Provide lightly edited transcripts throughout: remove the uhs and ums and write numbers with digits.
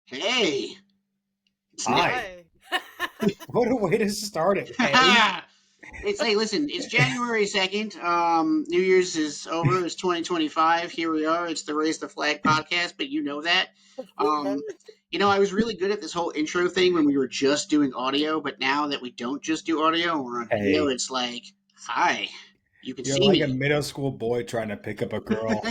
Hey, it's Nick. Hi. Hi. What a way to start it. Hey. Listen, it's January 2nd. New Year's is over. It's 2025. Here we are. It's the Raise the Flag podcast, but you know that. Um, I was really good at this whole intro thing when we were just doing audio, but now that we don't just do audio and we're on video, Hey. it's like, hi, you can You're see like a me. middle school boy trying to pick up a girl.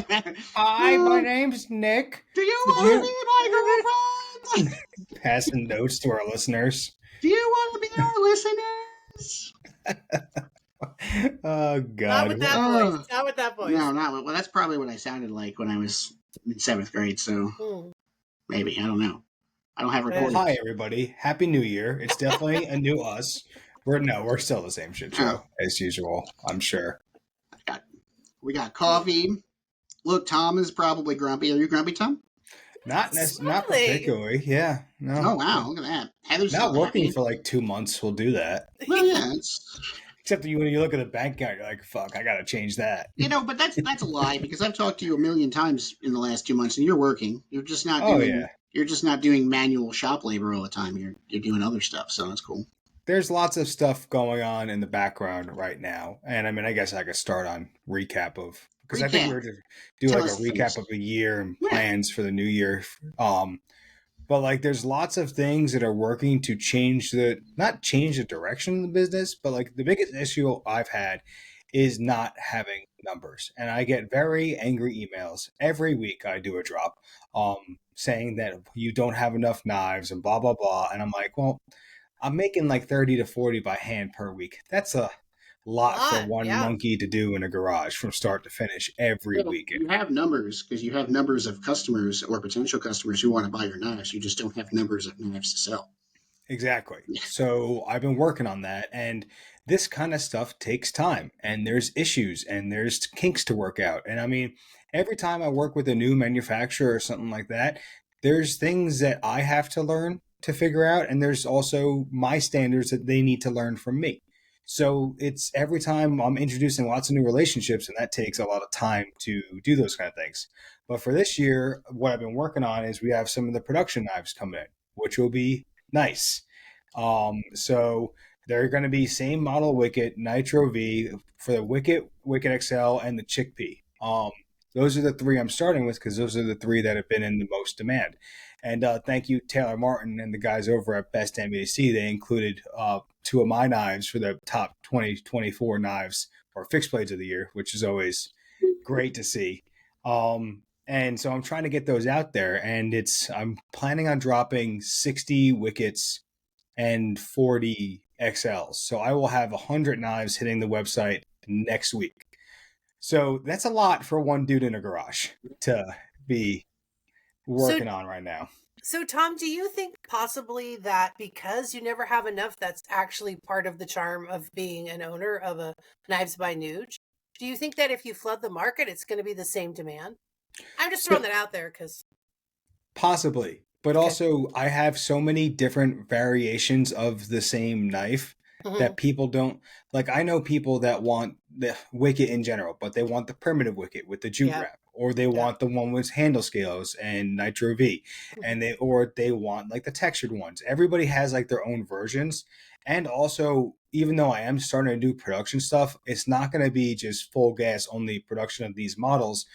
Hi, my Do name's Nick. you Did want to you be my girlfriend? passing notes to our listeners? Do you want to be our listeners? Oh Not God. with that voice. Not with that voice. No, not well. That's probably what I sounded like when I was in seventh grade. So Hmm. maybe I don't know. I don't have Well, recordings. hi everybody. Happy New Year. It's definitely a new us. We're still the same shit show as usual, I'm sure. We got coffee. Look, Tom is probably grumpy. Are you grumpy, Tom? Not Smiling. particularly. Yeah. No. Oh wow, look at that. Heather's Not still working happy. for like 2 months will do that. Well, yeah, it's Except that when you look at the bank account, you're like, fuck, I gotta change that. but that's a lie because I've talked to you a million times in the last 2 months, and you're working. You're just not Oh doing. yeah. You're just not doing manual shop labor all the time. You're doing other stuff, so that's cool. There's lots of stuff going on in the background right now. And I mean, I guess I could start on recap of, because I think we were to do Tell like a us recap things. of a year and Yeah. plans for the new year. But like there's lots of things that are working to not change the direction of the business, but like the biggest issue I've had is not having numbers. And I get very angry emails every week. I do a drop saying that you don't have enough knives and blah blah blah. And I'm like, well, I'm making like 30 to 40 by hand per week. That's a lot for one Yeah. monkey to do in a garage from start to finish every Well, weekend. you have numbers because you have numbers of customers or potential customers who want to buy your knives. You just don't have numbers of knives to sell. Exactly. So I've been working on that, and this kind of stuff takes time, and there's issues and there's kinks to work out. And I mean, every time I work with a new manufacturer or something like that, there's things that I have to learn to figure out, and there's also my standards that they need to learn from me. So it's every time I'm introducing lots of new relationships, and that takes a lot of time to do those kind of things. But for this year, what I've been working on is we have some of the production knives coming in, which will be nice. So they're going to be same model Wicket, Nitro V for the Wicket, Wicket XL, and the Chickpea. Those are the three I'm starting with because those are the three that have been in the most demand. And thank you, Taylor Martin and the guys over at Best MBC. They included two of my knives for the top 2024 knives or fixed blades of the year, which is always great to see. And so I'm trying to get those out there, and I'm planning on dropping 60 Wickets and 40 XLs. So I will have 100 knives hitting the website next week. So that's a lot for one dude in a garage to be working on right now. So, Tom, do you think possibly that because you never have enough, that's actually part of the charm of being an owner of a Knives by Nuge? Do you think that if you flood the market, it's going to be the same demand? I'm just throwing that out there because... Possibly. But also, I have so many different variations of the same knife that people don't like. I know people that want the Wicket in general, but they want the primitive Wicket with the jute wrap, or they want the one with handle scales and Nitro V, and they want like the textured ones. Everybody has like their own versions. And also, even though I am starting to do production stuff, it's not going to be just full gas only production of these models.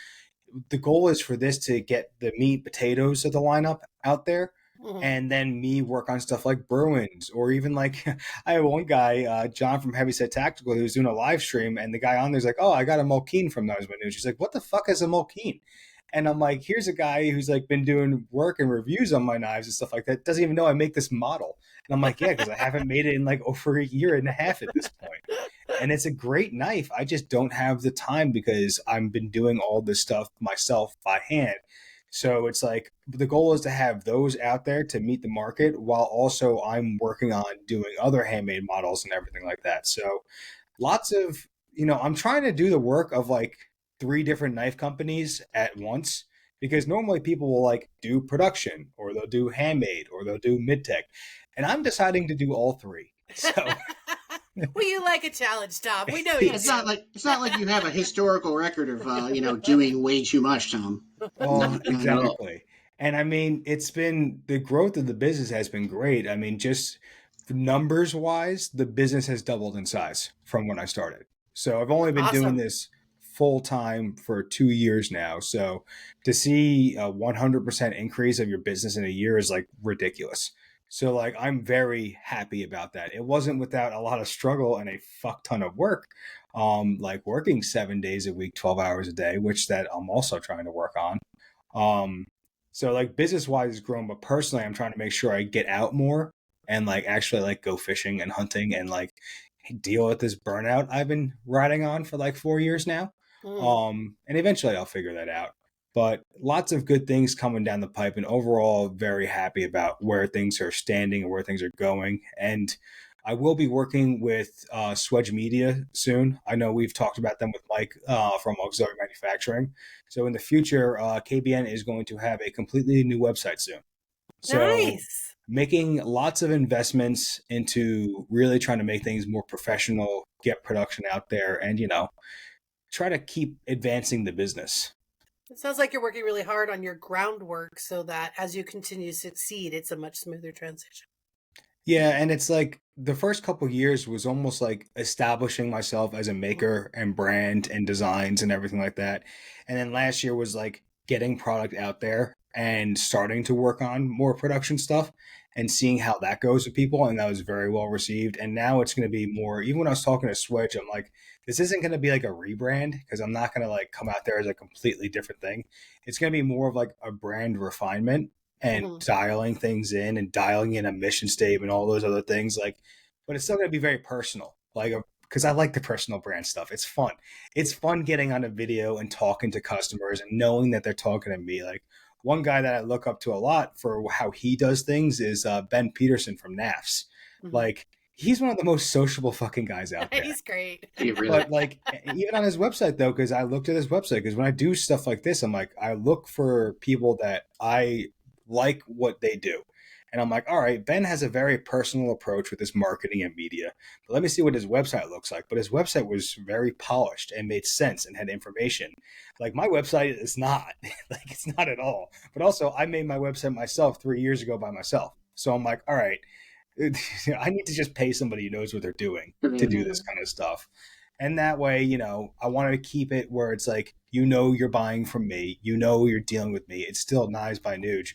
The goal is for this to get the meat potatoes of the lineup out there, and then me work on stuff like Bruins, or even like I have one guy, John from Heavyset Tactical, who was doing a live stream, and the guy on there's like, "Oh, I got a Mulkeen from Knives by News." She's like, "What the fuck is a Mulkeen?" And I'm like, "Here's a guy who's like been doing work and reviews on my knives and stuff like that. Doesn't even know I make this model." And I'm like, "Yeah, because I haven't made it in like over a year and a half at this point." And it's a great knife. I just don't have the time because I've been doing all this stuff myself by hand. So it's like the goal is to have those out there to meet the market while also I'm working on doing other handmade models and everything like that. So lots of, I'm trying to do the work of like 3 different knife companies at once, because normally people will like do production or they'll do handmade or they'll do mid-tech. And I'm deciding to do all 3. So well, you like a challenge, Tom. We know you. It's not like you have a historical record of doing way too much, Tom. Well, Not at all. exactly. And I mean, the growth of the business has been great. I mean, just numbers wise, the business has doubled in size from when I started. So I've only been doing Awesome. this full time for 2 years now. So to see a 100% increase of your business in a year is like ridiculous. So like I'm very happy about that. It wasn't without a lot of struggle and a fuck ton of work. Like working 7 days a week, 12 hours a day, which that I'm also trying to work on. Um, so like business wise it's grown, but personally I'm trying to make sure I get out more and like actually like go fishing and hunting and like deal with this burnout I've been riding on for like 4 years now. Mm. And eventually I'll figure that out. But lots of good things coming down the pipe, and overall very happy about where things are standing and where things are going. And I will be working with Swedge Media soon. I know we've talked about them with Mike from Auxiliary Manufacturing. So in the future, KBN is going to have a completely new website soon. So Nice. making lots of investments into really trying to make things more professional, get production out there, and try to keep advancing the business. It sounds like you're working really hard on your groundwork so that as you continue to succeed, it's a much smoother transition. Yeah, and it's like the first couple of years was almost like establishing myself as a maker and brand and designs and everything like that. And then last year was like getting product out there and starting to work on more production stuff and seeing how that goes with people. And that was very well received. And now it's going to be more, even when I was talking to Switch, I'm like, this isn't going to be like a rebrand because I'm not going to like come out there as a completely different thing. It's going to be more of like a brand refinement and Mm-hmm. dialing things in and dialing in a mission statement, all those other things. Like, but it's still going to be very personal. Like, because I like the personal brand stuff. It's fun. It's fun getting on a video and talking to customers and knowing that they're talking to me. Like one guy that I look up to a lot for how he does things is Ben Peterson from NAFS. Mm-hmm. Like he's one of the most sociable fucking guys out there. He's great. Yeah, really. But like even on his website though, because I looked at his website, because when I do stuff like this, I'm like, I look for people that I like what they do. And I'm like, all right, Ben has a very personal approach with his marketing and media. But let me see what his website looks like. But his website was very polished and made sense and had information. Like my website is not. Like it's not at all. But also I made my website myself 3 years ago by myself. So I'm like, all right, I need to just pay somebody who knows what they're doing to do this kind of stuff. And that way, I want to keep it where it's like, you're buying from me, you're dealing with me. It's still Knives by Nuge,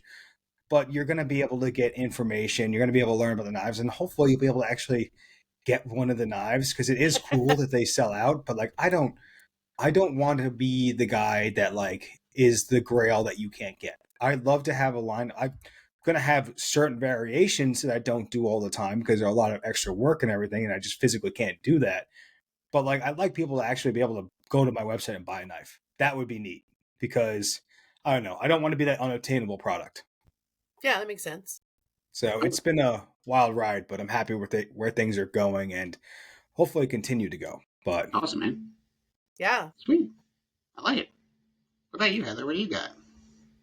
but you're going to be able to get information. You're going to be able to learn about the knives, and hopefully you'll be able to actually get one of the knives because it is cool that they sell out. But like, I don't want to be the guy that like is the grail that you can't get. I'd love to have a line. I'm going to have certain variations that I don't do all the time because there are a lot of extra work and everything, and I just physically can't do that. But like, I'd like people to actually be able to go to my website and buy a knife. That would be neat because I don't know. I don't want to be that unattainable product. Yeah, that makes sense. So it's been a wild ride, but I'm happy with it, where things are going, and hopefully continue to go. But Awesome, man. Yeah. Sweet. I like it. What about you, Heather? What do you got?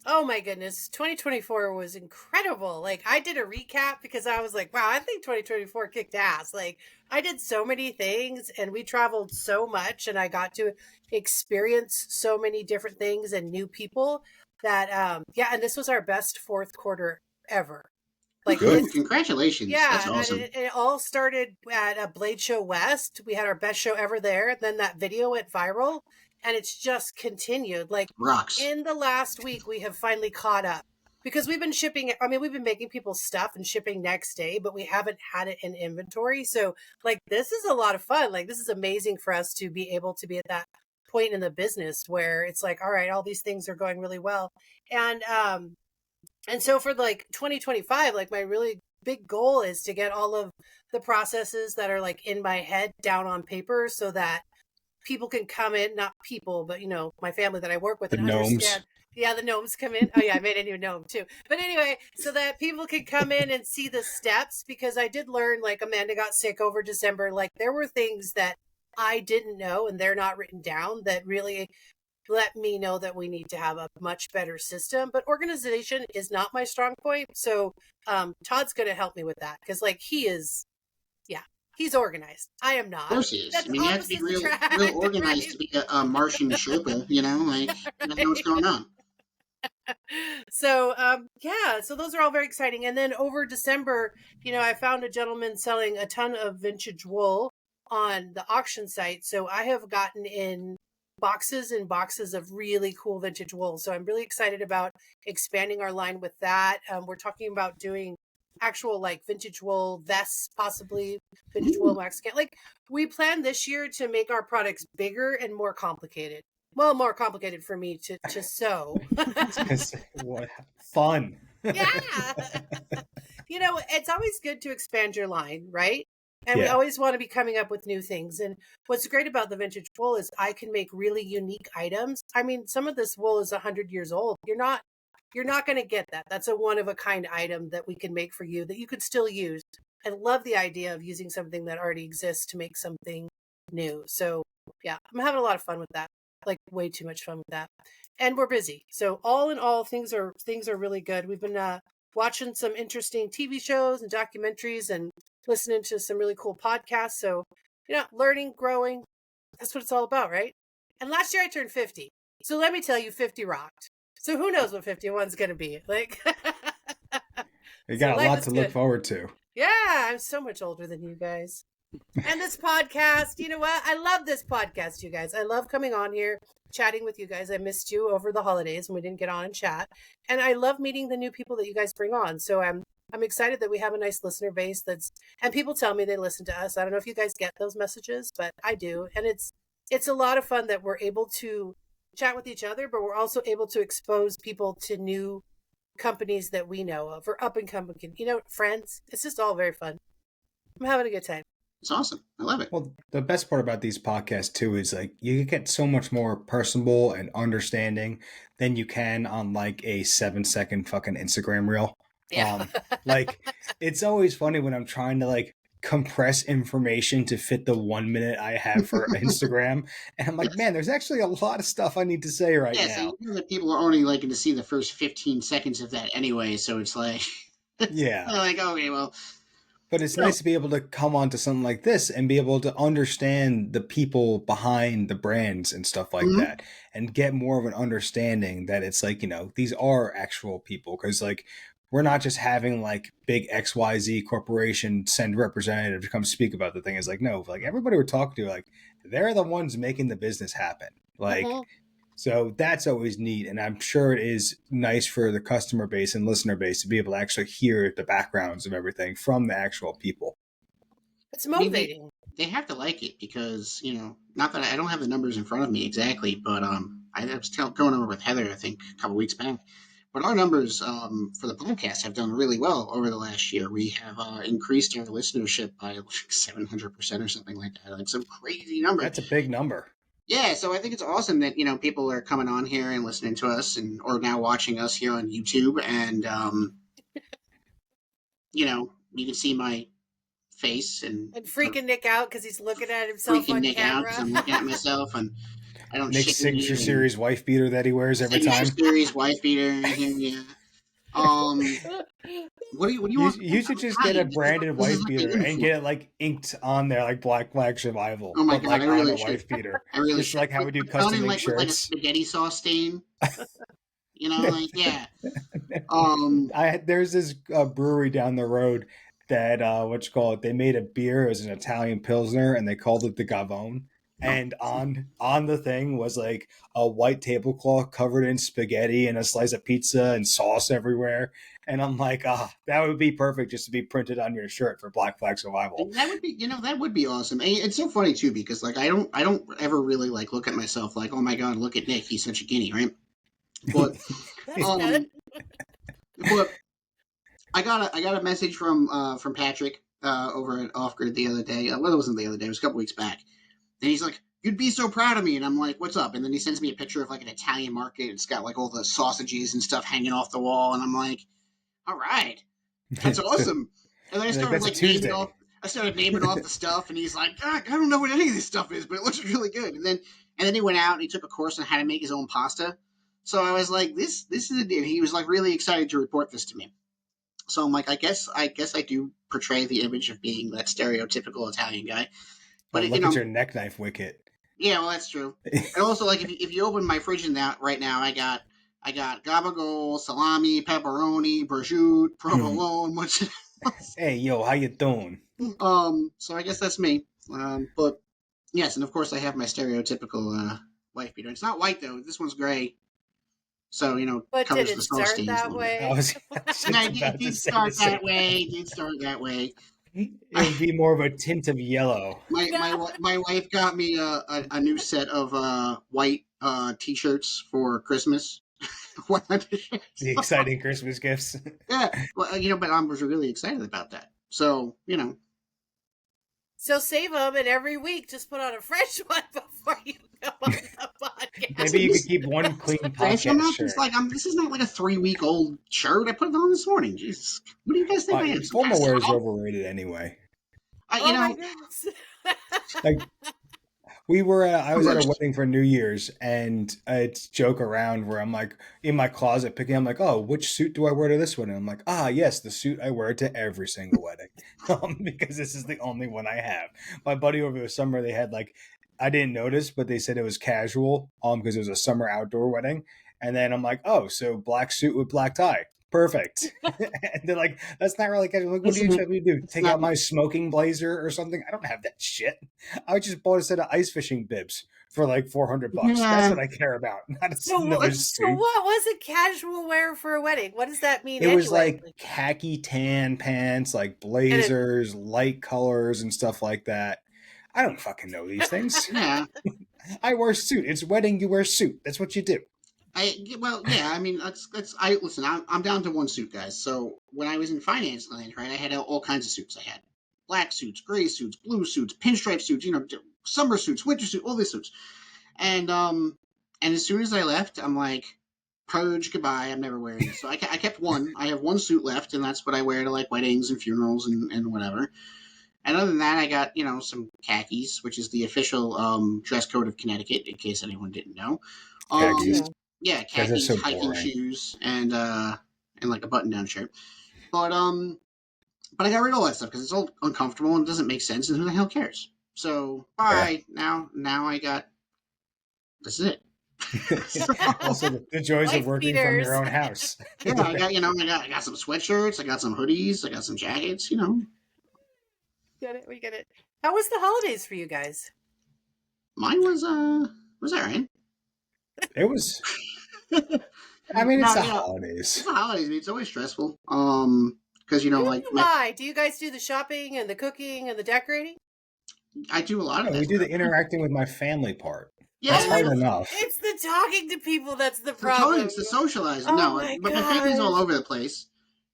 Oh my goodness. 2024 was incredible. Like I did a recap because I was like, wow, I think 2024 kicked ass. Like I did so many things and we traveled so much and I got to experience so many different things and new people that yeah, and this was our best fourth quarter ever. Like Good. Ooh, congratulations. That's yeah, and awesome. it all started at a Blade Show West. We had our best show ever there. Then that video went viral, and it's just continued. Like Rocks. in the last week, we have finally caught up because we've been shipping. I mean, we've been making people stuff and shipping next day, but we haven't had it in inventory. So, like, this is a lot of fun. Like, this is amazing for us to be able to be at that point in the business where it's like, all right, all these things are going really well, and so for like 2025, like my really big goal is to get all of the processes that are like in my head down on paper so that people can come in, not people, but my family that I work with the and gnomes. understand. Yeah, the gnomes come in. Oh yeah, I made a new gnome too. But anyway, so that people can come in and see the steps, because I did learn, like Amanda got sick over December. Like there were things that I didn't know and they're not written down that really let me know that we need to have a much better system. But organization is not my strong point. So Todd's going to help me with that because like yeah, he's organized. I am not. Of course he is. That's I mean, you have to be opposites real, attract, real organized right? to be a Martian Sherpa. Like you gotta know what's going on. So yeah, so those are all very exciting. And then over December, I found a gentleman selling a ton of vintage wool on the auction site. So I have gotten in boxes and boxes of really cool vintage wool. So I'm really excited about expanding our line with that. We're talking about doing actual like vintage wool vests, possibly vintage wool Mexican. Like we plan this year to make our products bigger and more complicated. Well, more complicated for me to sew. What fun. Yeah. It's always good to expand your line, right? And we Yeah. always want to be coming up with new things. And what's great about the vintage wool is I can make really unique items. I mean, some of this wool is 100 years old. You're not going to get that. That's a one of a kind item that we can make for you that you could still use. I love the idea of using something that already exists to make something new. So, yeah, I'm having a lot of fun with that. Like way too much fun with that. And we're busy. So, all in all, things are really good. We've been watching some interesting TV shows and documentaries and listening to some really cool podcasts. So, learning, growing, that's what it's all about, right? And last year I turned 50. So let me tell you, 50 rocked. So who knows what 51's going to be? Like, You so got a life lot is to look good. forward to. Yeah, I'm so much older than you guys. And this podcast, you know what? I love this podcast, you guys. I love coming on here, chatting with you guys. I missed you over the holidays when we didn't get on and chat. And I love meeting the new people that you guys bring on. So I'm excited that we have a nice listener base and people tell me they listen to us. I don't know if you guys get those messages, but I do. And it's a lot of fun that we're able to chat with each other, but we're also able to expose people to new companies that we know of or up and coming, friends. It's just all very fun. I'm having a good time. It's awesome. I love it. Well, the best part about these podcasts too is like you get so much more personable and understanding than you can on like a 7-second fucking Instagram reel. Yeah. Like it's always funny when I'm trying to like compress information to fit the 1 minute I have for Instagram. And I'm like, Yes. man, there's actually a lot of stuff I need to say right Yeah, so now. you know that people are only liking to see the first 15 seconds of that anyway, so it's like, Yeah. they're like, okay, well, But it's no. nice to be able to come onto something like this and be able to understand the people behind the brands and stuff like Mhm. that and get more of an understanding that it's like, these are actual people. Because, like, we're not just having like big XYZ corporation send representative to come speak about the thing. It's like, no, like everybody we're talking to, like, they're the ones making the business happen. Like, Mhm. so that's always neat. And I'm sure it is nice for the customer base and listener base to be able to actually hear the backgrounds of everything from the actual people. It's I mean, motivating. they have to like it because, not that I don't have the numbers in front of me exactly, but I was going over with Heather, I think, a couple weeks back. But our numbers for the podcast have done really well over the last year. We have increased our listenership by like 700% or something like that. Like some crazy numbers. That's a big number. Yeah, so I think it's awesome that people are coming on here and listening to us, or now watching us here on YouTube, and you can see my face and And freaking Nick out because he's looking at himself freaking on Nick out because camera. I'm looking at myself and I don't Nick's shit and signature eat and series wife beater that he wears every signature time. series wife beater in here. Yeah. What do you You, want? you should I'm just get a Italian. branded This is wife like a beater and uniform. get it like inked on there like Black Flag Survival, Oh my but god, like I on a really should. wife beater. I really Just should. like how we do Put on custom in ink like with like a shirts. spaghetti sauce stain. Like yeah. Um. There's this brewery down the road that what you call it? They made a beer as an Italian pilsner, and they called it the Gavone. No. And on the thing was like a white tablecloth covered in spaghetti and a slice of pizza and sauce everywhere. And I'm like, that would be perfect just to be printed on your shirt for Black Flag Survival. And that would be awesome. And it's so funny too because like I don't ever really like look at myself like, oh my god, look at Nick, he's such a guinea, right? But That's good. um, but I got a message from Patrick over at Off Grid the other day. Well, it wasn't the other day; it was a couple weeks back. And he's like, "You'd be so proud of me." And I'm like, "What's up?" And then he sends me a picture of like an Italian market. It's got like all the sausages and stuff hanging off the wall, and I'm like, "All right, that's awesome." And then I Like started that's a like naming Tuesday. off. I started naming off the stuff, and he's like, "God, I don't know what any of this stuff is, but it looks really good." And then he went out and he took a course on how to make his own pasta. So I was like, "This is," and he was like really excited to report this to me. So I'm like, I guess I do portray the image of being that stereotypical Italian guy. Oh, But look at your neck knife wicket. yeah, well, that's true. And also, like, if you open my fridge in that right now, I got I got gabagool, salami, pepperoni, prosciutto, provolone, which Hey, yo, how you doing? so I guess that's me. But yes, and of course I have my stereotypical wife beater. It's not white though. This one's gray, so But did covers the it smoke start stains a that little bit. I way? was And just it about to did say the start same that way. thing. It did start that way. It would be more of a tint of yellow. My wife got me a new set of white t-shirts for Christmas. 100 shirts. The exciting Christmas gifts. Yeah, well, but I was really excited about that. So So save them, and every week just put on a fresh one before you go on the podcast. Maybe you could keep one clean fresh. I'm podcast not shirt. just like This is not like a 3-week old shirt. I put it on this morning. Jesus, what do you guys think I am? Some Formal wear is asshole? overrated anyway. Oh my goodness. Like I was at a wedding for New Year's, and it's joke around where I'm like in my closet picking. I'm like, oh, which suit do I wear to this one? And I'm like, yes, the suit I wear to every single wedding, because this is the only one I have. My buddy over the summer, they had like, I didn't notice, but they said it was casual, because it was a summer outdoor wedding. And then I'm like, oh, so black suit with black tie. Perfect. And they're like, that's not really casual. Like, what do you expect me to do? Take out my smoking blazer or something? I don't have that shit. I just bought a set of ice fishing bibs for like $400. That's what I care about. Not another suit. So what was a casual wear for a wedding? What does that mean? It was like khaki tan pants, like blazers, light colors and stuff like that. I don't fucking know these things. Yeah. I wear a suit. It's wedding, you wear a suit. That's what you do. I mean, listen. I'm down to one suit, guys. So when I was in finance land, right, I had all kinds of suits. I had black suits, gray suits, blue suits, pinstripe suits, summer suits, winter suits, all these suits. And as soon as I left, I'm like, purge, goodbye. I'm never wearing this. So I kept one. I have one suit left, and that's what I wear to like weddings and funerals and whatever. And other than that, I got some khakis, which is the official dress code of Connecticut, in case anyone didn't know. Khakis. Yeah, khakis, so hiking boring. shoes, and like a button-down shirt. But I got rid of all that stuff because it's all uncomfortable and doesn't make sense, and who the hell cares? So bye. Yeah. Now I got. This is it. Also, the joys of working from your own house. Yeah, I got some sweatshirts, I got some hoodies, I got some jackets. Get it? We get it. How was the holidays for you guys? Mine was all right. It was. I mean, it's the holidays. It's the holidays. I mean, it's always stressful. Because why do you guys do the shopping and the cooking and the decorating? I do a lot of that. We do the interacting with my family part. Yeah, that's hard enough. It's the talking to people that's the problem. It's the socializing. Oh but my family's all over the place.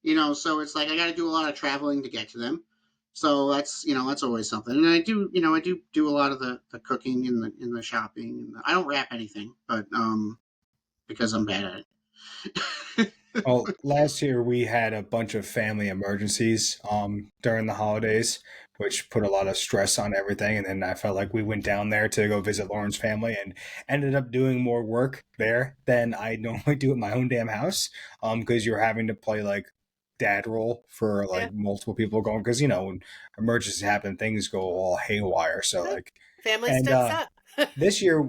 So it's like I got to do a lot of traveling to get to them. So that's always something. And I do a lot of the cooking and the shopping. And I don't wrap anything, but because I'm bad at it. Well, last year we had a bunch of family emergencies during the holidays, which put a lot of stress on everything. And then I felt like we went down there to go visit Lauren's family and ended up doing more work there than I normally do at my own damn house, because you're having to play like dad role for like multiple people going, because when emergencies happen, things go all haywire. So like family steps up. This year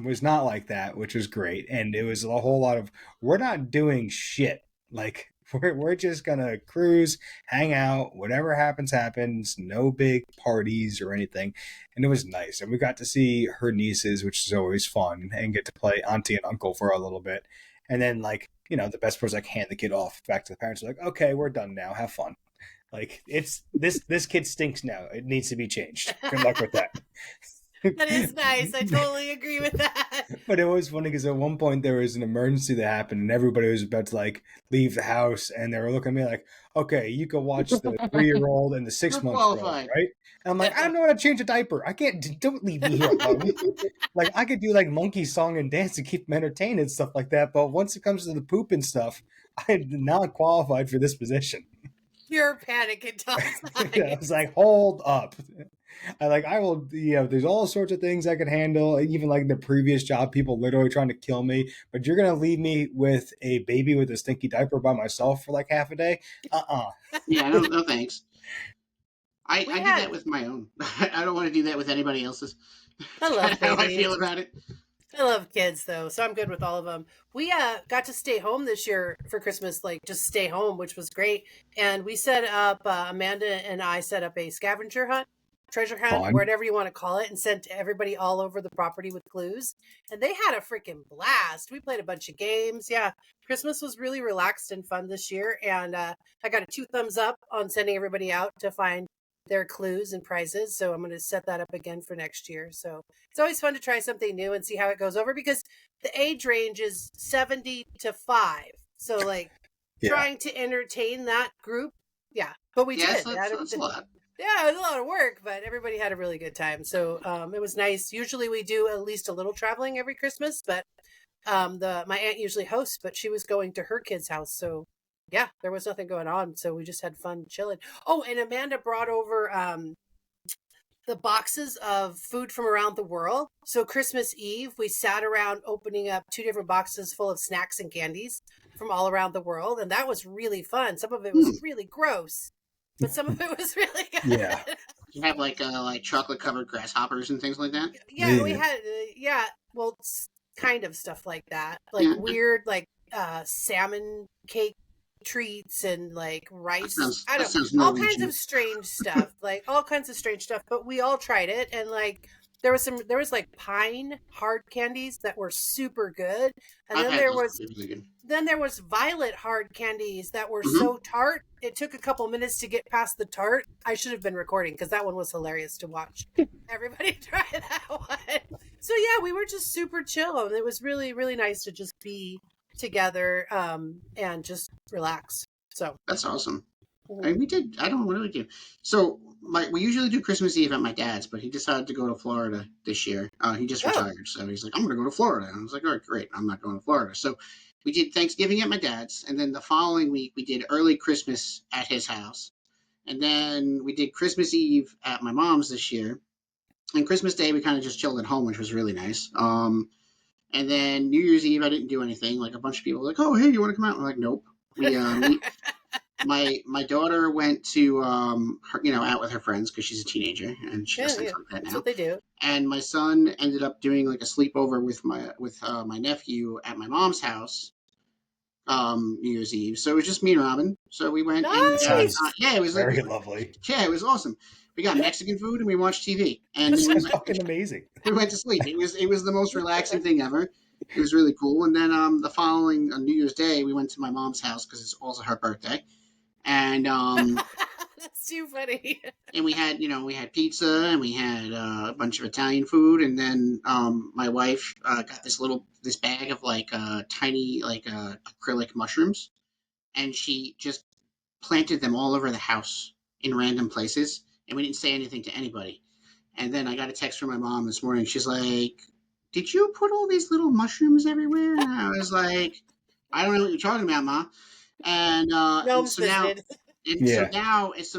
was not like that, which was great, and it was a whole lot of we're not doing shit. Like we're just gonna cruise, hang out, whatever happens happens. No big parties or anything, and it was nice. And we got to see her nieces, which is always fun, and get to play auntie and uncle for a little bit. And then like the best part is like hand the kid off back to the parents. Like, okay, we're done now. Have fun. Like it's this kid stinks now. It needs to be changed. Good luck with that. That is nice. I totally agree with that. But it was funny because at one point there was an emergency that happened and everybody was about to like leave the house and they were looking at me like, okay, you can watch the 3-year-old and the 6-month-old, right? And I'm like, I don't know how to change a diaper. I can't, don't leave me here alone. Like I could do like monkey song and dance to keep them entertained and stuff like that. But once it comes to the poop and stuff, I'm not qualified for this position. You're panicking. Yeah, I was like, hold up. I will, there's all sorts of things I could handle. Even like the previous job, people literally trying to kill me. But you're going to leave me with a baby with a stinky diaper by myself for like half a day? Yeah, no thanks. I do that with my own. I don't want to do that with anybody else's. I love how I feel about it. I love kids though, so I'm good with all of them. We got to stay home this year for Christmas, like just stay home, which was great. And we set up Amanda and I set up a scavenger hunt, treasure hunt, Fun. whatever you want to call it, and sent everybody all over the property with clues. And they had a freaking blast. We played a bunch of games. Yeah, Christmas was really relaxed and fun this year. And I got a 2 thumbs up on sending everybody out to find their clues and prizes. So I'm going to set that up again for next year. So it's always fun to try something new and see how it goes over because the age range is 70 to 5. So like Yeah. trying to entertain that group. Yeah. But we Yes, did. that's a lot. Yeah, it was a lot of work, but everybody had a really good time. So it was nice. Usually we do at least a little traveling every Christmas, but my aunt usually hosts, but she was going to her kid's house. So yeah, there was nothing going on. So we just had fun chilling. Oh, and Amanda brought over the boxes of food from around the world. So Christmas Eve, we sat around opening up 2 different boxes full of snacks and candies from all around the world. And that was really fun. Some of it was really gross, but some of it was really good. Yeah. You have like chocolate covered grasshoppers and things like that. Yeah, we had well, kind of stuff like that, like weird like salmon cake treats and like rice. I don't know, all kinds of strange stuff, like all kinds of strange stuff. But we all tried it, and like there was like pine hard candies that were super good, and then there was violet hard candies that were so tart. It took a couple minutes to get past the tart. I should have been recording because that one was hilarious to watch. Everybody try that one. So yeah, we were just super chill, and it was really, really nice to just be together and just relax. So that's awesome. I mean, we did. I don't know what we do. So we usually do Christmas Eve at my dad's, but he decided to go to Florida this year. He just retired, so he's like, I'm going to go to Florida. And I was like, all right, great. I'm not going to Florida. So we did Thanksgiving at my dad's, and then the following week we did early Christmas at his house, and then we did Christmas Eve at my mom's this year. And Christmas Day we kind of just chilled at home, which was really nice. And then New Year's Eve I didn't do anything. Like a bunch of people were like, oh, hey, you want to come out? I'm like, nope. We my daughter went to out with her friends because she's a teenager and she does things like that now. That's what they do. And my son ended up doing like a sleepover with my nephew at my mom's house New Year's Eve. So it was just me and Robin. So we went and it was very lovely. Yeah, it was awesome. We got Mexican food and we watched TV. And this is fucking amazing. We went to sleep. It was the most relaxing thing ever. It was really cool. And then the following on New Year's Day, we went to my mom's house because it's also her birthday. And that's too funny. And we had pizza and we had a bunch of Italian food. And then my wife got this bag of like tiny acrylic mushrooms, and she just planted them all over the house in random places. And we didn't say anything to anybody. And then I got a text from my mom this morning. She's like, did you put all these little mushrooms everywhere? And I was like, I don't know what you're talking about, Ma. And so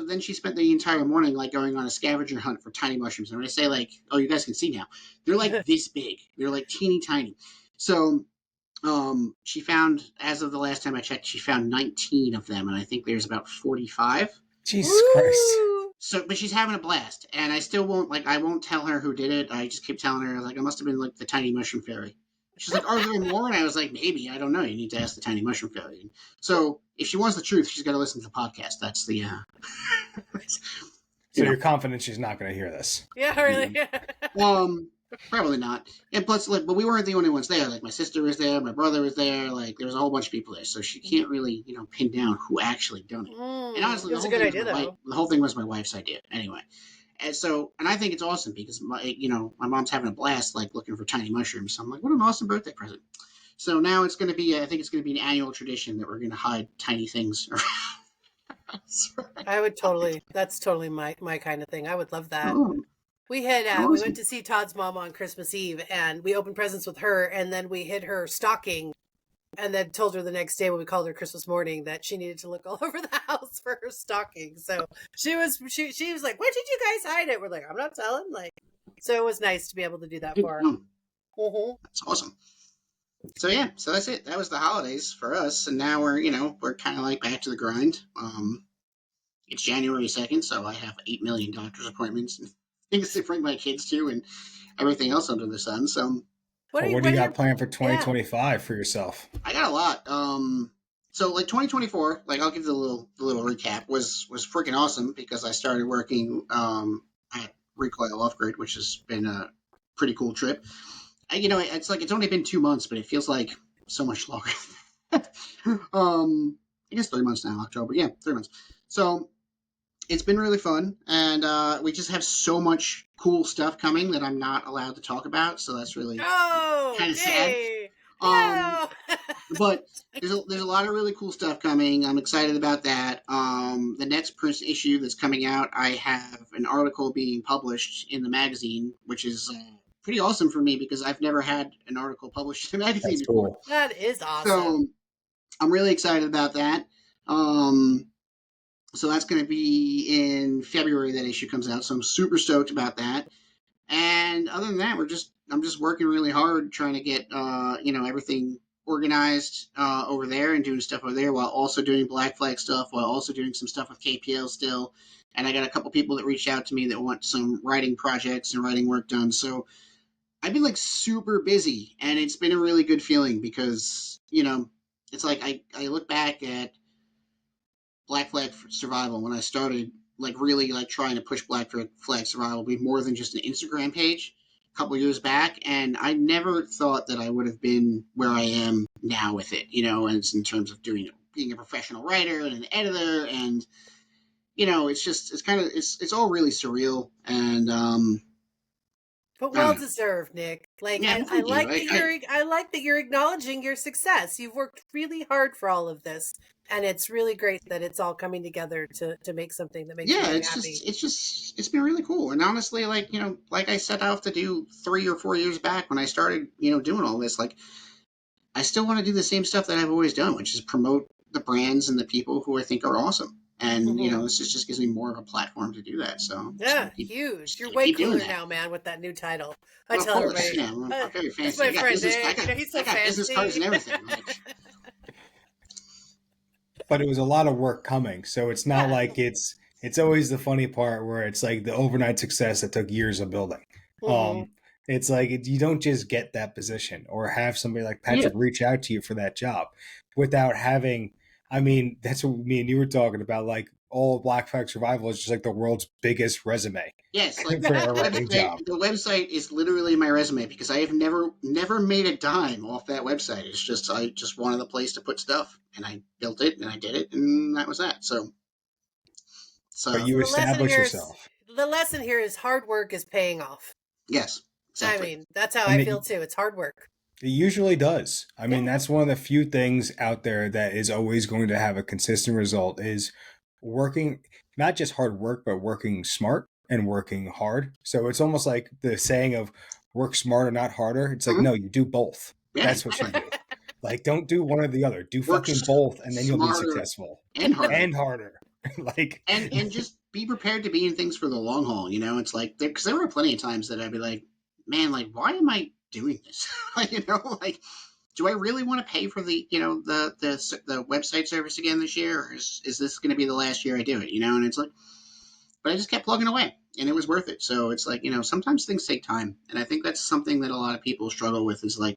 then she spent the entire morning like going on a scavenger hunt for tiny mushrooms. And when I say like, oh, you guys can see now, they're like this big. They're like teeny tiny. So she found, as of the last time I checked, she found 19 of them. And I think there's about 45. Jesus Christ. So, but she's having a blast, and I still won't tell her who did it. I just keep telling her, like, it must have been, like, the tiny mushroom fairy. She's like, are there more? And I was like, maybe, I don't know. You need to ask the tiny mushroom fairy. And so, if she wants the truth, she's got to listen to the podcast. That's the, So you're confident she's not going to hear this? Yeah, really? Probably not. And plus, like, but we weren't the only ones there. Like, my sister was there, my brother was there. Like, there was a whole bunch of people there. So she can't really, pin down who actually done it. And honestly, it was a good idea, though. The whole thing was my wife's idea, anyway. And so, and I think it's awesome because my mom's having a blast, like looking for tiny mushrooms. So I'm like, what an awesome birthday present. So now it's going to be, I think it's going to be an annual tradition that we're going to hide tiny things around. I would totally. That's totally my kind of thing. I would love that. Oh. We had we went to see Todd's mom on Christmas Eve, and we opened presents with her, and then we hid her stocking, and then told her the next day when we called her Christmas morning that she needed to look all over the house for her stocking. So she was like, "Where did you guys hide it?" We're like, "I'm not telling." Like, so it was nice to be able to do that for her. Mm-hmm. That's awesome. So yeah, so that's it. That was the holidays for us, and now we're kind of like back to the grind. It's January 2nd, so I have 8 million doctor's appointments and things to bring my kids to, and everything else under the sun. So, What do What you are got your planned for yeah? 2025 for yourself? I got a lot. So like 2024, like I'll give the little recap was freaking awesome because I started working at Recoil Off Grid, which has been a pretty cool trip. It's like it's only been 2 months, but it feels like so much longer. I guess 3 months now, October. Yeah, 3 months. So it's been really fun, and we just have so much cool stuff coming that I'm not allowed to talk about. So that's really Oh, kind of sad. dang! Um, No. but there's a lot of really cool stuff coming. I'm excited about that. The next print issue that's coming out, I have an article being published in the magazine, which is pretty awesome for me because I've never had an article published in a magazine That's before. cool. That is awesome. So I'm really excited about that. Um, so that's going to be in February that issue comes out. So I'm super stoked about that. And other than that, I'm just working really hard trying to get everything organized over there and doing stuff over there while also doing Black Flag stuff while also doing some stuff with KPL still. And I got a couple people that reached out to me that want some writing projects and writing work done. So I've been like super busy, and it's been a really good feeling because it's like I look back at Black Flag Survival when I started like really like trying to push Black Flag Survival be more than just an Instagram page a couple years back, and I never thought that I would have been where I am now with it, and it's in terms of doing being a professional writer and an editor, and it's just it's kind of it's all really surreal, and But I don't well know. deserved, Nick. Like Yeah, well, I thank you. like that I like that you're acknowledging your success. You've worked really hard for all of this, and it's really great that it's all coming together to make something that makes you Yeah, really happy. it's been really cool. And honestly, like, like I set out to do 3 or 4 years back when I started, doing all this, like I still want to do the same stuff that I've always done, which is promote the brands and the people who I think are awesome. And, Hmm. this just gives me more of a platform to do that. So Yeah, huge. just You're gotta way keep doing cooler that. now, man, with that new title. I Well, of tell course, everybody, I'm very that's fancy. my friend Nick. He's I so got business cards fancy. and everything. Like, But it was a lot of work coming, so it's not Yeah. like it's always the funny part where it's like the overnight success that took years of building. Hmm. Um, it's like you don't just get that position or have somebody like yeah, Patrick reach out to you for that job without having. I mean, that's what me and you were talking about. Like all Black Flag Survival is just like the world's biggest resume yes, like for a writing job. the website is literally my resume because I have never made a dime off that website. It's just I just wanted a place to put stuff, and I built it, and I did it, and that was that. But So you So establish yourself, the lesson here is hard work is paying off. yes, I exactly. mean, that's how I and feel too. It's hard work. it usually does. I mean, Yeah. that's one of the few things out there that is always going to have a consistent result is working, not just hard work, but working smart and working hard. So it's almost like the saying of work smarter, not harder. It's like, Mhm. no, you do both. Yeah, That's what you do. Like, don't do one or the other. Do work fucking both, and then you'll be smarter successful and harder, and harder. Like, and just be prepared to be in things for the long haul. It's like because there were plenty of times that I'd be like, man, like why am I doing this? Like like do I really want to pay for the the website service again this year, or is this going to be the last year I do it? And it's like, but I just kept plugging away, and it was worth it. So it's like sometimes things take time, and I think that's something that a lot of people struggle with is like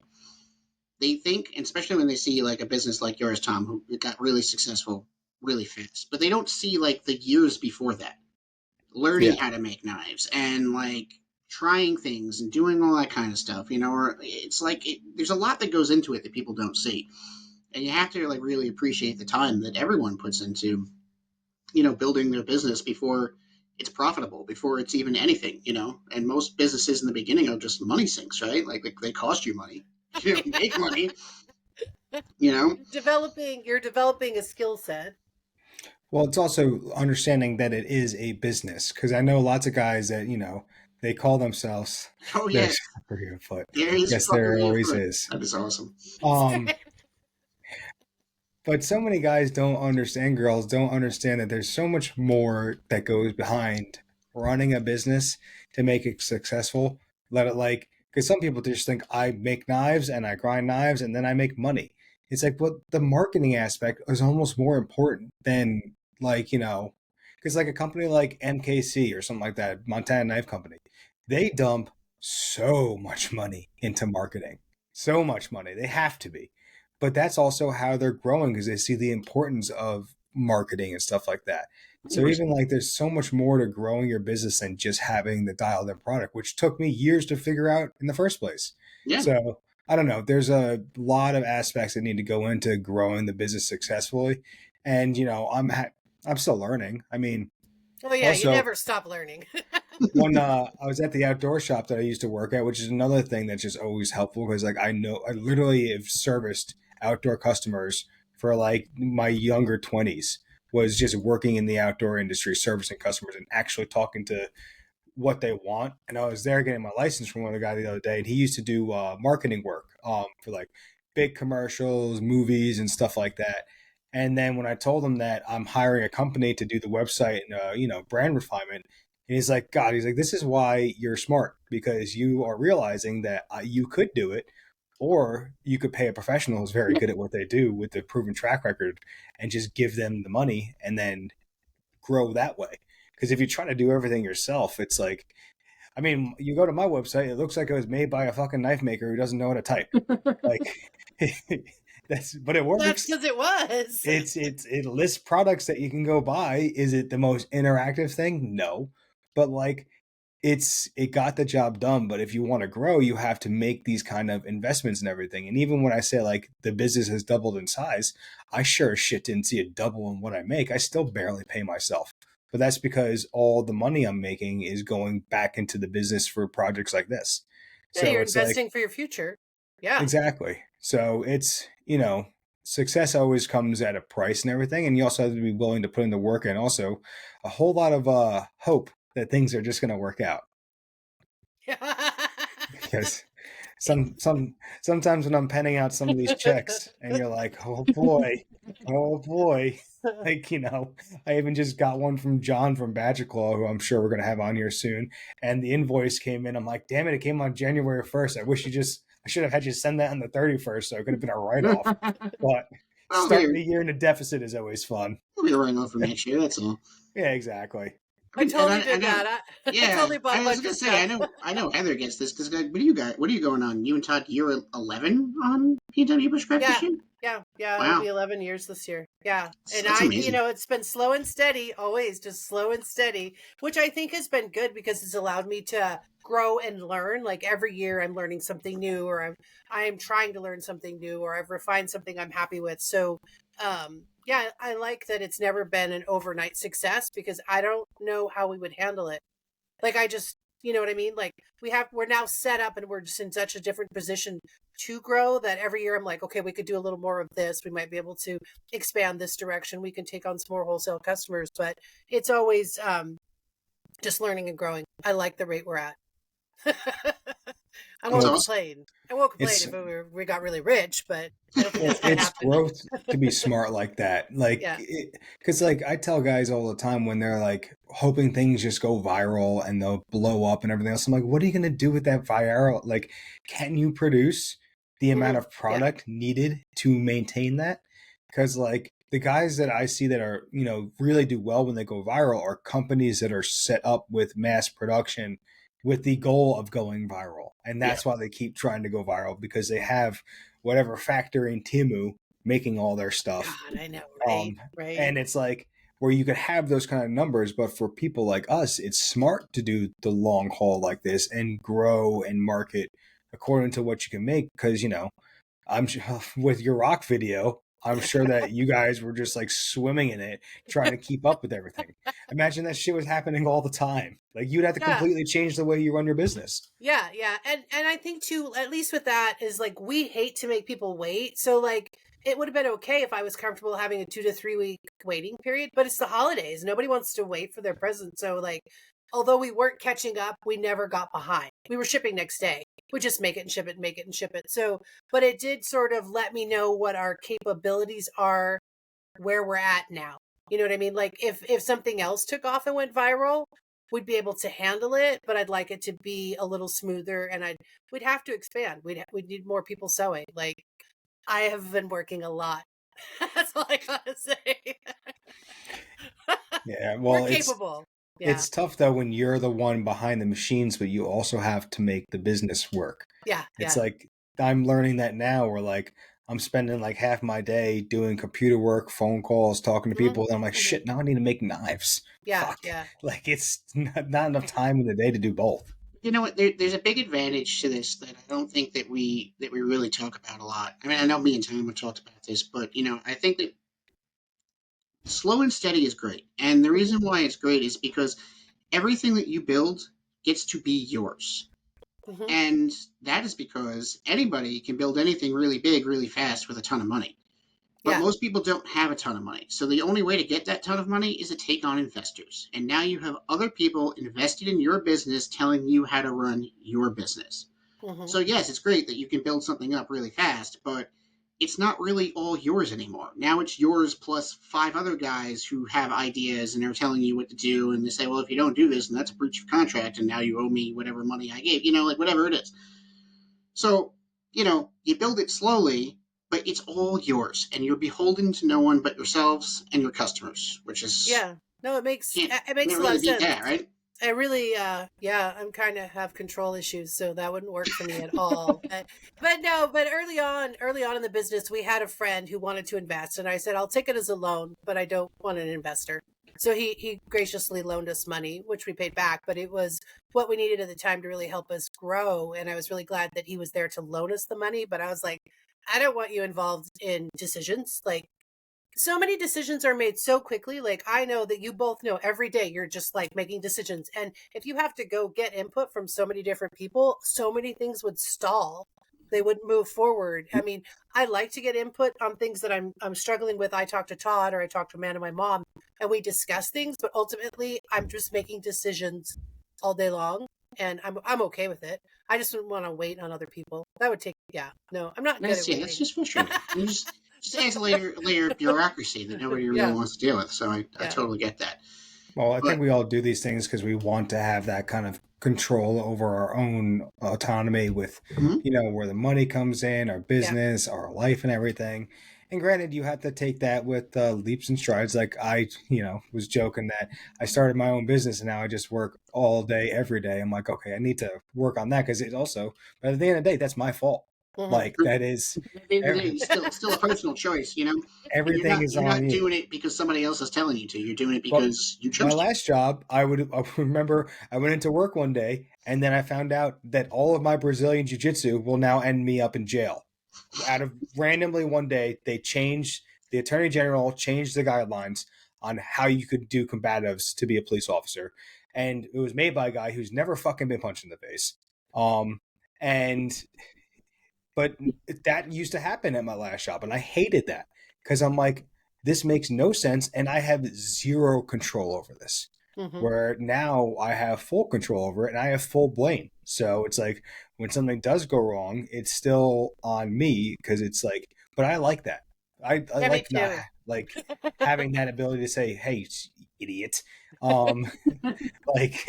they think, and especially when they see like a business like yours, Tom, who got really successful really fast, but they don't see like the years before that, learning yeah, how to make knives and like trying things and doing all that kind of stuff. Or it's like there's a lot that goes into it that people don't see, and you have to like really appreciate the time that everyone puts into building their business before it's profitable, before it's even anything. And most businesses in the beginning are just money sinks, right? Like they cost you money, make money, you know. You're developing a skill set. well, it's also understanding that it is a business because I know lots of guys that they call themselves Oh there's yes, fuckery afoot. there is Yes, there fuckery always afoot. is. That is awesome. Um, but so many guys don't understand, girls don't understand that there's so much more that goes behind running a business to make it successful. Let it like because some people just think I make knives and I grind knives and then I make money. It's like, but the marketing aspect is almost more important than like because like a company like MKC or something like that, Montana Knife Company, they dump so much money into marketing. so much money. They have to be. But that's also how they're growing because they see the importance of marketing and stuff like that. So even like there's so much more to growing your business than just having the dialed in product, which took me years to figure out in the first place. Yeah. So I don't know. There's a lot of aspects that need to go into growing the business successfully. And I'm still learning. I mean, Oh yeah, you also never stop learning. when I was at the outdoor shop that I used to work at, which is another thing that's just always helpful because like I know I literally have serviced outdoor customers for like my younger 20s, was just working in the outdoor industry servicing customers and actually talking to what they want. And I was there getting my license from one of the guy the other day, and he used to do marketing work for like big commercials, movies, and stuff like that. And then when I told him that I'm hiring a company to do the website and brand refinement, and he's like, God, he's like, this is why you're smart, because you are realizing that you could do it, or you could pay a professional who's very good at what they do with the proven track record, and just give them the money and then grow that way. Because if you try to do everything yourself, it's like, I mean, you go to my website, it looks like it was made by a fucking knife maker who doesn't know how to type. Like, but it That's works. because it was. It lists products that you can go buy. Is it the most interactive thing? No, but like it got the job done. But if you want to grow, you have to make these kind of investments and everything. And even when I say like the business has doubled in size, I sure as shit didn't see it double in what I make. I still barely pay myself. But that's because all the money I'm making is going back into the business for projects like this. Yeah, So you're it's like, investing for your future. Yeah. exactly. So it's, success always comes at a price and everything. And you also have to be willing to put in the work and also a whole lot of hope that things are just going to work out. Because sometimes when I'm penning out some of these checks and you're like, oh boy. Like, I even just got one from John from Badger Claw, who I'm sure we're going to have on here soon. And the invoice came in. I'm like, damn it came on January 1st. I should have had you send that on the 31st. So it could have been a write-off. But starting the year in a deficit is always fun. We'll be writing off for next year. That's all. Yeah, exactly. I totally did that. I totally bought a bunch of stuff. I know Heather gets this because what do you got? What are you going on? You and Todd, year 11 on PW Bushcraft Fishing? Yeah. Wow. It'll be 11 years this year. Yeah. And That's amazing. it's been slow and steady, always just slow and steady, which I think has been good because it's allowed me to grow and learn. Like every year I'm learning something new, or I'm trying to learn something new, or I've refined something I'm happy with. So, yeah, I like that it's never been an overnight success because I don't know how we would handle it. Like I just, you know what I mean? Like we're now set up and we're just in such a different position to grow that every year I'm like, okay, we could do a little more of this. We might be able to expand this direction. We can take on some more wholesale customers, but it's always just learning and growing. I like the rate we're at. I won't complain. I won't complain if we got really rich, but I don't think that's gonna happen. Growth to be smart like that. Like, because like I tell guys all the time when they're like hoping things just go viral and they'll blow up and everything else, I'm like, what are you going to do with that viral? Like, can you produce the amount of product needed to maintain that? Because like the guys that I see that are, really do well when they go viral are companies that are set up with mass production with the goal of going viral. And that's why they keep trying to go viral, because they have whatever factory in Timu making all their stuff. God, I know, right? Right. And it's like where you could have those kind of numbers, but for people like us, it's smart to do the long haul like this and grow and market according to what you can make. Because, I'm with your rock video, I'm sure that you guys were just like swimming in it, trying to keep up with everything. Imagine that shit was happening all the time. Like you'd have to completely change the way you run your business. Yeah. And I think too, at least with that, is like we hate to make people wait. So like it would have been okay if I was comfortable having a 2 to 3 week waiting period, but it's the holidays. Nobody wants to wait for their present. So like, although we weren't catching up, we never got behind. We were shipping next day. We just make it and ship it, make it and ship it. So, but it did sort of let me know what our capabilities are, where we're at now. You know what I mean? Like if something else took off and went viral, we'd be able to handle it, but I'd like it to be a little smoother, and we'd have to expand. We'd need more people sewing. Like I have been working a lot. That's all I gotta say. Yeah, well, we're capable. Yeah. It's tough though when you're the one behind the machines, but you also have to make the business work. Yeah. It's like I'm learning that now. Where like I'm spending like half my day doing computer work, phone calls, talking to people, and I'm like, shit. Now I need to make knives. Yeah, Fuck. yeah. Like it's not enough time in the day to do both. You know what? There's a big advantage to this that I don't think that we really talk about a lot. I mean, I know me and Tom have talked about this, but I think that slow and steady is great. And the Mhm, reason why it's great is because everything that you build gets to be yours. mhm. And that is because anybody can build anything really big, really fast with a ton of money. But Yeah. most people don't have a ton of money. So the only way to get that ton of money is to take on investors. And now you have other people invested in your business telling you how to run your business. Mhm. So yes, it's great that you can build something up really fast, but it's not really all yours anymore. Now it's yours plus five other guys who have ideas and are telling you what to do, and they say, well, if you don't do this, then that's a breach of contract, and now you owe me whatever money I gave. Like whatever it is. So you build it slowly, but it's all yours, and you're beholden to no one but yourselves and your customers, which is Yeah. No, can't it makes can't a lot really of beat sense. that, right? I really, yeah, I'm kind of have control issues, so that wouldn't work for me at all. But no, but early on in the business, we had a friend who wanted to invest, and I said, I'll take it as a loan, but I don't want an investor. So he graciously loaned us money, which we paid back, but it was what we needed at the time to really help us grow. And I was really glad that he was there to loan us the money. But I was like, I don't want you involved in decisions. Like, so many decisions are made so quickly. Like, I know that you both know every day you're just like making decisions. And if you have to go get input from so many different people, so many things would stall. They wouldn't move forward. I mean, I like to get input on things that I'm struggling with. I talk to Todd or I talk to Amanda, my mom, and we discuss things, but ultimately I'm just making decisions all day long, and I'm okay with it. I just wouldn't want to wait on other people. That would take, yeah. No, I'm not good That's at yeah, that's waiting. just frustrating. You just adds a layer of bureaucracy that nobody really Yeah, wants to deal with. So I yeah. totally get that. Well, I think But we all do these things because we want to have that kind of control over our own autonomy with, mhm, where the money comes in, our Yeah. business, our life, and everything. And granted, you have to take that with leaps and strides. Like I, was joking that I started my own business and now I just work all day, every day. I'm like, okay, I need to work on that because it also, but at the end of the day, that's my fault. Hmm. Like that is, at the end of the day, every, it's still a personal choice, and you're everything not is you're on not you. doing it because somebody else is telling you to. You're doing it But because you my chose to. last job, I remember I went into work one day and then I found out that all of my Brazilian jiu jitsu will now end me up in jail. Out of randomly one day, the attorney general changed the guidelines on how you could do combatives to be a police officer. And it was made by a guy who's never fucking been punched in the face. Um, and but that used to happen at my last job, and I hated that because I'm like, this makes no sense, and I have zero control over this. Hmm. Where now I have full control over it, and I have full blame. So it's like when something does go wrong, it's still on me because it's like, but I like that. I Yeah, me like not too. like having that ability to say, "Hey, idiot." Um, like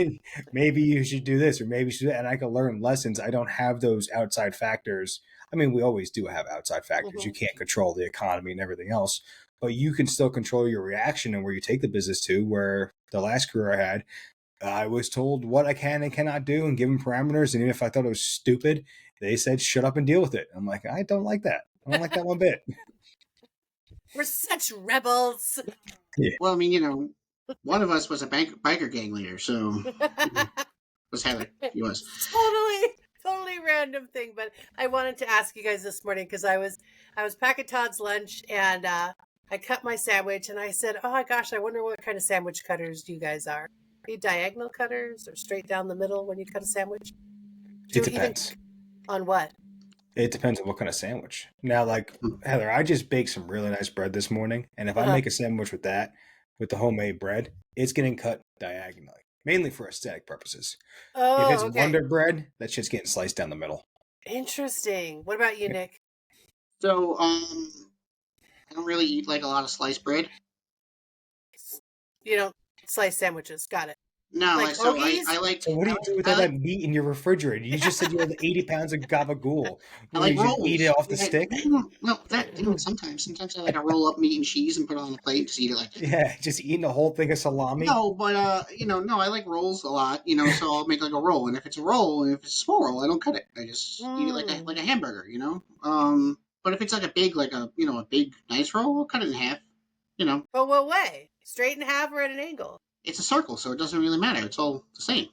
maybe you should do this or maybe you should, and I can learn lessons. I don't have those outside factors. I mean, we always do have outside factors. You Hmm. can't control the economy and everything else, but you can still control your reaction and where you take the business to. Where the last career I had, I was told what I can and cannot do and given parameters, and even if I thought it was stupid, they said shut up and deal with it. I'm like, I don't like that. I don't like that one bit. We're such rebels. Yeah. Well, I mean, one of us was a biker gang leader, so was Heather. He was. Totally random thing, but I wanted to ask you guys this morning because I was packing Todd's lunch and I cut my sandwich and I said, "Oh my gosh, I wonder what kind of sandwich cutters you guys are. Are you diagonal cutters or straight down the middle when you cut a sandwich? Do It you even depends. on what?" It depends on what kind of sandwich. Now, like Heather, I just baked some really nice bread this morning, and if I Uh-huh. make a sandwich with that, with the homemade bread, it's getting cut diagonally, mainly for aesthetic purposes. If it's Oh, okay. Wonder Bread, that shit's getting sliced down the middle. Interesting. What about you, Yeah. Nick? So, I don't really eat like a lot of sliced bread. You don't slice sandwiches. Got it. No, Like like so hoagies? I like So what do you do with I all like that meat in your refrigerator? You just said you had 80 pounds of gabagool. I What, like you just eat it rolls. off the stick? Well, that sometimes I like a roll up meat and cheese and put it on a plate and just eat it like that. Yeah, just eating a whole thing of salami. No, but no, I like rolls a lot. So I'll make like a roll, and if it's a roll, and if it's a small roll, I don't cut it. I just eat it like a Mm. hamburger. But if it's like a big a big nice roll, I'll cut it in half. You know, But what way? Straight in half or at an angle? it's a circle, so it doesn't really matter. It's all the same.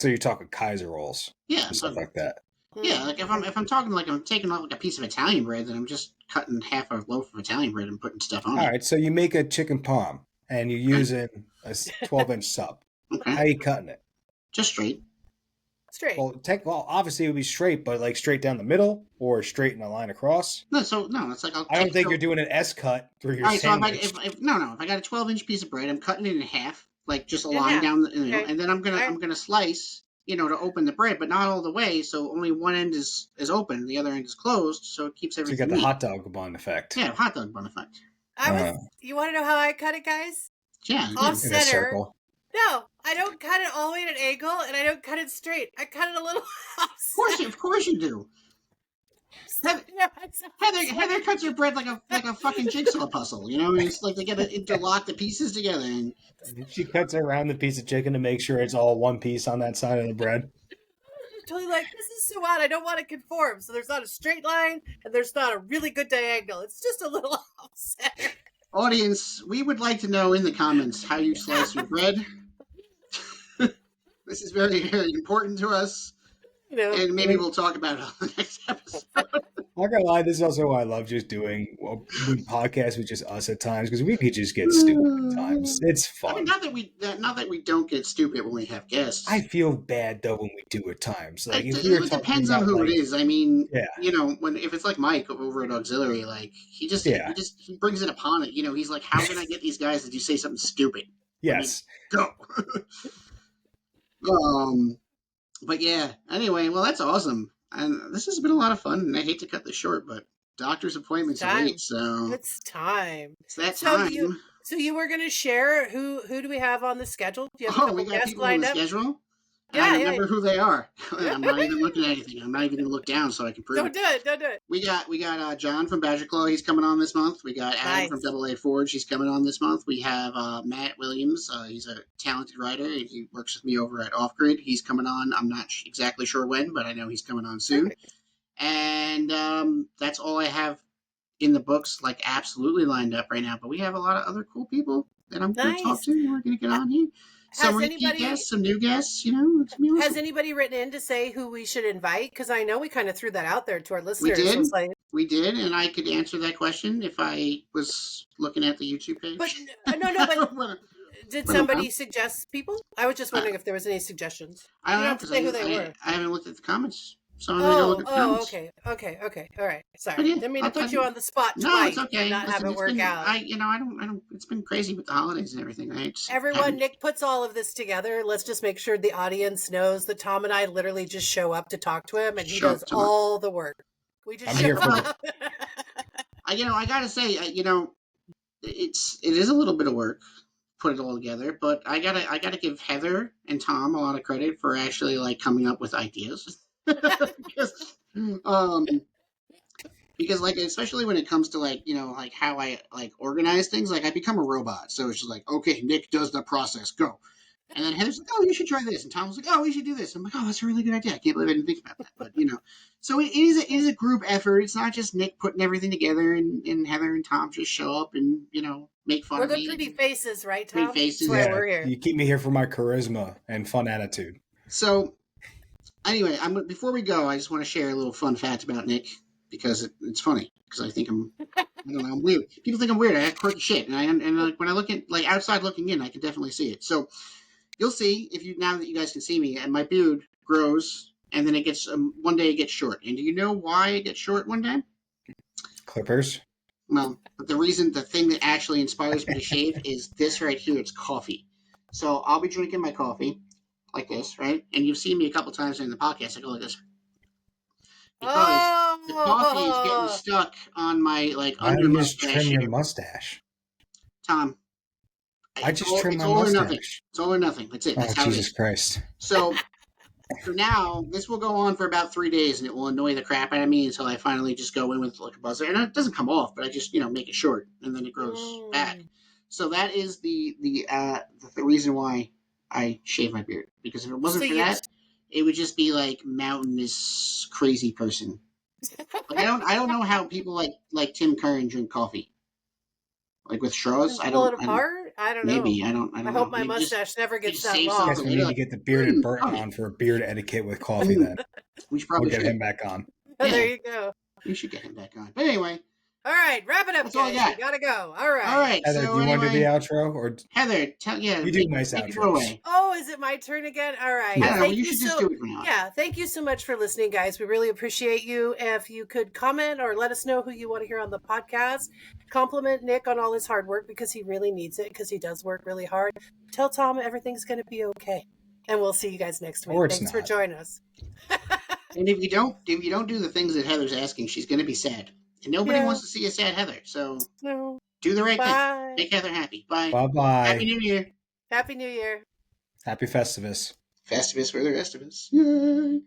So you're talking Kaiser rolls Yeah, and stuff like that. yeah. Like Okay. if I'm talking like I'm taking out like a piece of Italian bread, then I'm just cutting half a loaf of Italian bread and putting stuff on All it. right, so you make a chicken palm and you're Okay, using a 12-inch sub. okay, How are you cutting it? just straight. Straight. Well, obviously it would be straight, but like straight down the middle or straight in a line across. No, it's like I'll I don't take think so. you're doing an S cut through your All right, so sandwich. if no, if I got a 12-inch piece of bread, I'm cutting it in half, like just a In line half. down Okay. and then All right. I'm gonna slice, to open the bread, but not all the way, so only one end is open, and the other end is closed, so it keeps So you got everything the neat. hot dog bun effect. Yeah, hot dog bun effect. Uh, You want to know how I cut it, guys? Yeah, Off yeah. in a center. circle. No, I don't cut it all the way at an angle, and I don't cut it straight. I cut it a little off center. Of course you do. Heather cuts her bread like a fucking jigsaw puzzle. It's like they gotta interlock the pieces together. And She cuts around the piece of chicken to make sure it's all one piece on that side of the bread. Totally like, this is so odd. I don't want to conform. So there's not a straight line, and there's not a really good diagonal. It's just a little off center. audience, we would like to know in the comments how you slice your bread. This is very, very important to us. And maybe we'll talk about it on the next episode. Not gonna lie, this is also why I love just doing podcasts with just us at times because we could just get stupid at times. It's fun. I mean, not that we don't get stupid when we have guests. I feel bad though when we do at times. Like if it depends on who it is. I mean, yeah, if it's like Mike over at Auxiliary, like he brings it upon it. He's like, how can I get these guys to do say something stupid? yes, Go. But yeah. Anyway, well, that's awesome, and this has been a lot of fun. And I hate to cut this short, but doctor's appointments are late, so it's time. it's that So time. you were going to share who do we have on the schedule? Do you have a couple we got guests people on lined the up? schedule. Yeah, I remember who they are. I'm not even looking at anything. I'm not even going to look down so I can prove Don't do it. Don't do it. We got John from Badger Claw. He's coming on this month. We got Adam from Double A Forge. He's coming on this month. We have Matt Williams. He's a talented writer, and he works with me over at Off Grid. He's coming on. I'm not exactly sure when, but I know he's coming on soon. Perfect. And that's all I have in the books, like absolutely lined up right now. But we have a lot of other cool people that I'm going to talk to. We're going to get on here. Some repeat guests, some new guests, it's gonna be awesome. Has anybody written in to say who we should invite? Because I know we kind of threw that out there to our listeners. We did, and I could answer that question if I was looking at the YouTube page. But did somebody suggest people? I was just wondering if there was any suggestions. I don't have to say who they were. I haven't looked at the comments. So I'm gonna go look at the comments. Okay. All right. Sorry, didn't mean to put you on the spot twice. No, it's okay. Not have it work out. I don't. It's been crazy with the holidays and everything. Nick puts all of this together. Let's just make sure the audience knows that Tom and I literally just show up to talk to him, and he does all the work. We just show up. I gotta say, it is a little bit of work put it all together, but I gotta give Heather and Tom a lot of credit for actually like coming up with ideas. because like especially when it comes to like like how I like organize things, like I become a robot. So it's just like, okay, Nick does the process, go. And then Heather's like, oh, you should try this. And Tom's like, oh, we should do this. I'm like, oh, that's a really good idea. I can't believe I didn't think about that. But so it is a group effort. It's not just Nick putting everything together and Heather and Tom just show up and make fun of me. We're the pretty faces, right, Tom? Pretty faces. That's why we're here. You keep me here for my charisma and fun attitude. So anyway, before we go, I just want to share a little fun fact about Nick because it's funny. Because I think I'm weird. People think I'm weird. I have quirky shit, and like when I look at like outside looking in, I can definitely see it. So you'll see now that you guys can see me, and my beard grows, and then it gets one day it gets short. And do you know why it gets short one day? Clippers. Well, but the thing that actually inspires me to shave is this right here. It's coffee. So I'll be drinking my coffee like this, right? And you've seen me a couple times in the podcast. I go like this. Because the coffee is getting stuck on my under mustache. Trim your mustache. Tom, I just trimmed It's my all or nothing. mustache. It's all or nothing. That's it. Oh, That's how it Jesus is. Christ. So for now, this will go on for about 3 days, and it will annoy the crap out of me until I finally just go in with like a buzzer, and it doesn't come off, but I just make it short, and then it grows back. Mm. So that is the reason why I shave my beard, because if it So wasn't for you that, it would just be like mountainous crazy person. Like I don't know how people like Tim Curran drink coffee like with straws. and pull it I don't apart? I don't know. maybe I I don't hope know. my Maybe just mustache never they gets just that save long. Guess something we need later. to Like, get the bearded Burton coffee. on for beard etiquette with coffee then. We We'll probably get should. him back on. Oh, there Yeah, you go. we should get him back on. But anyway, All right, wrap it up, that's all I guys. We got. gotta go. All All right. right. Heather, do So you want to do the anyway, outro? Or Heather, you do nice take it outros. away. Oh, is it my turn again? All right. I Yeah. don't know. Thank You you should just so. do it for now. Yeah, thank you so much for listening, guys. We really appreciate you. If you could comment or let us know who you want to hear on the podcast, compliment Nick on all his hard work because he really needs it because he does work really hard. Tell Tom everything's going to be okay, and we'll see you guys next week. Or it's Thanks for not. joining us. And if you don't do the things that Heather's asking, she's going to be sad. And nobody Yeah. wants to see a sad Heather. So No. do the right thing. Bye. Make Heather happy. Bye. Bye Happy bye. New Year. Happy New Year. Happy Festivus. Festivus for the rest of us. Yay.